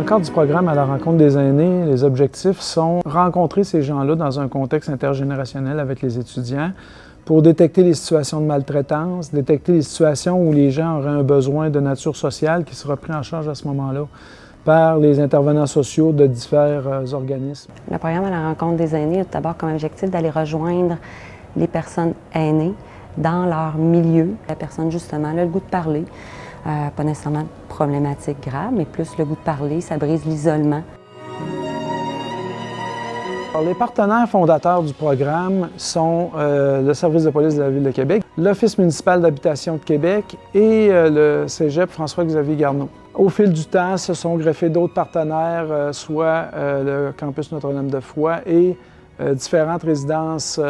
Dans le cadre du programme à la rencontre des aînés, les objectifs sont rencontrer ces gens-là dans un contexte intergénérationnel avec les étudiants pour détecter les situations de maltraitance, détecter les situations où les gens auraient un besoin de nature sociale qui sera pris en charge à ce moment-là par les intervenants sociaux de divers organismes. Le programme à la rencontre des aînés a tout d'abord comme objectif d'aller rejoindre les personnes aînées dans leur milieu. La personne, justement, a le goût de parler. Pas nécessairement de problématiques graves, mais plus le goût de parler, ça brise l'isolement. Les partenaires fondateurs du programme sont le service de police de la Ville de Québec, l'Office municipal d'habitation de Québec et le Cégep François-Xavier Garneau. Au fil du temps, se sont greffés d'autres partenaires, soit le campus Notre-Dame-de-Foy et différentes résidences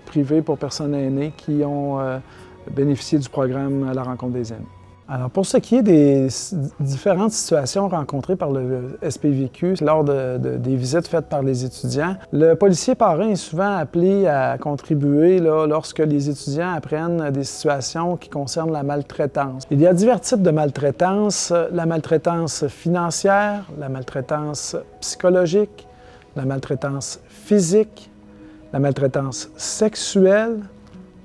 privées pour personnes aînées qui ont bénéficié du programme à la rencontre des aînés. Alors, pour ce qui est des différentes situations rencontrées par le SPVQ lors des visites faites par les étudiants, le policier parrain est souvent appelé à contribuer lorsque les étudiants apprennent des situations qui concernent la maltraitance. Il y a divers types de maltraitance, la maltraitance financière, la maltraitance psychologique, la maltraitance physique, la maltraitance sexuelle,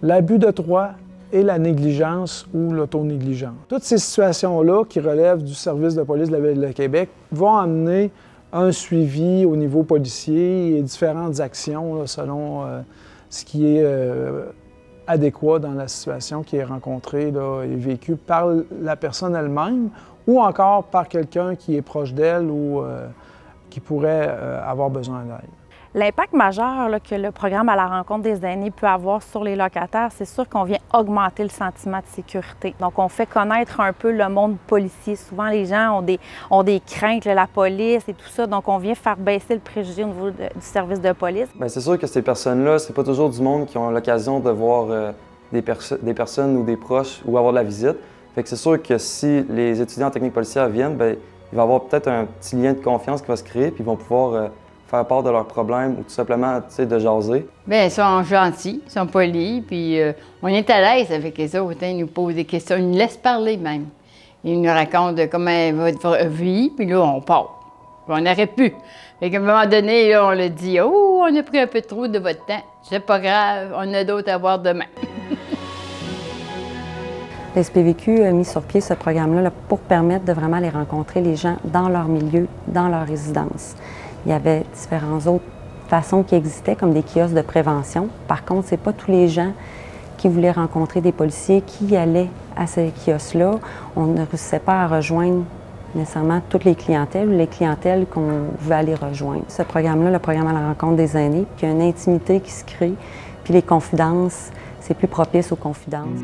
l'abus de droit et la négligence ou l'autonégligence. Toutes ces situations-là qui relèvent du service de police de la Ville de Québec vont amener un suivi au niveau policier et différentes actions là, selon ce qui est adéquat dans la situation qui est rencontrée là, et vécue par la personne elle-même ou encore par quelqu'un qui est proche d'elle ou qui pourrait avoir besoin d'aide. L'impact majeur là, que le programme à la rencontre des aînés peut avoir sur les locataires, c'est sûr qu'on vient augmenter le sentiment de sécurité. Donc, on fait connaître un peu le monde policier. Souvent, les gens ont des craintes, là, la police et tout ça. Donc, on vient faire baisser le préjugé au niveau du service de police. Bien, c'est sûr que ces personnes-là, c'est pas toujours du monde qui ont l'occasion de voir des personnes ou des proches ou avoir de la visite. Fait que c'est sûr que si les étudiants en technique policière viennent, bien, il va y avoir peut-être un petit lien de confiance qui va se créer, puis ils vont pouvoir faire part de leurs problèmes ou tout simplement, de jaser. Bien, ils sont gentils, ils sont polis, puis on est à l'aise avec les autres. Ils nous posent des questions, ils nous laissent parler même. Ils nous racontent comment va votre vie, puis là, on part. Puis on n'arrête plus. Fait qu'à un moment donné, là, on leur dit « Oh, on a pris un peu trop de votre temps. C'est pas grave, on a d'autres à voir demain. » Le SPVQ a mis sur pied ce programme-là pour permettre de vraiment aller rencontrer les gens dans leur milieu, dans leur résidence. Il y avait différentes autres façons qui existaient, comme des kiosques de prévention. Par contre, ce n'est pas tous les gens qui voulaient rencontrer des policiers qui allaient à ces kiosques-là. On ne réussissait pas à rejoindre nécessairement toutes les clientèles ou les clientèles qu'on veut aller rejoindre. Ce programme-là, le programme à la rencontre des aînés, puis il y a une intimité qui se crée, puis les confidences, c'est plus propice aux confidences.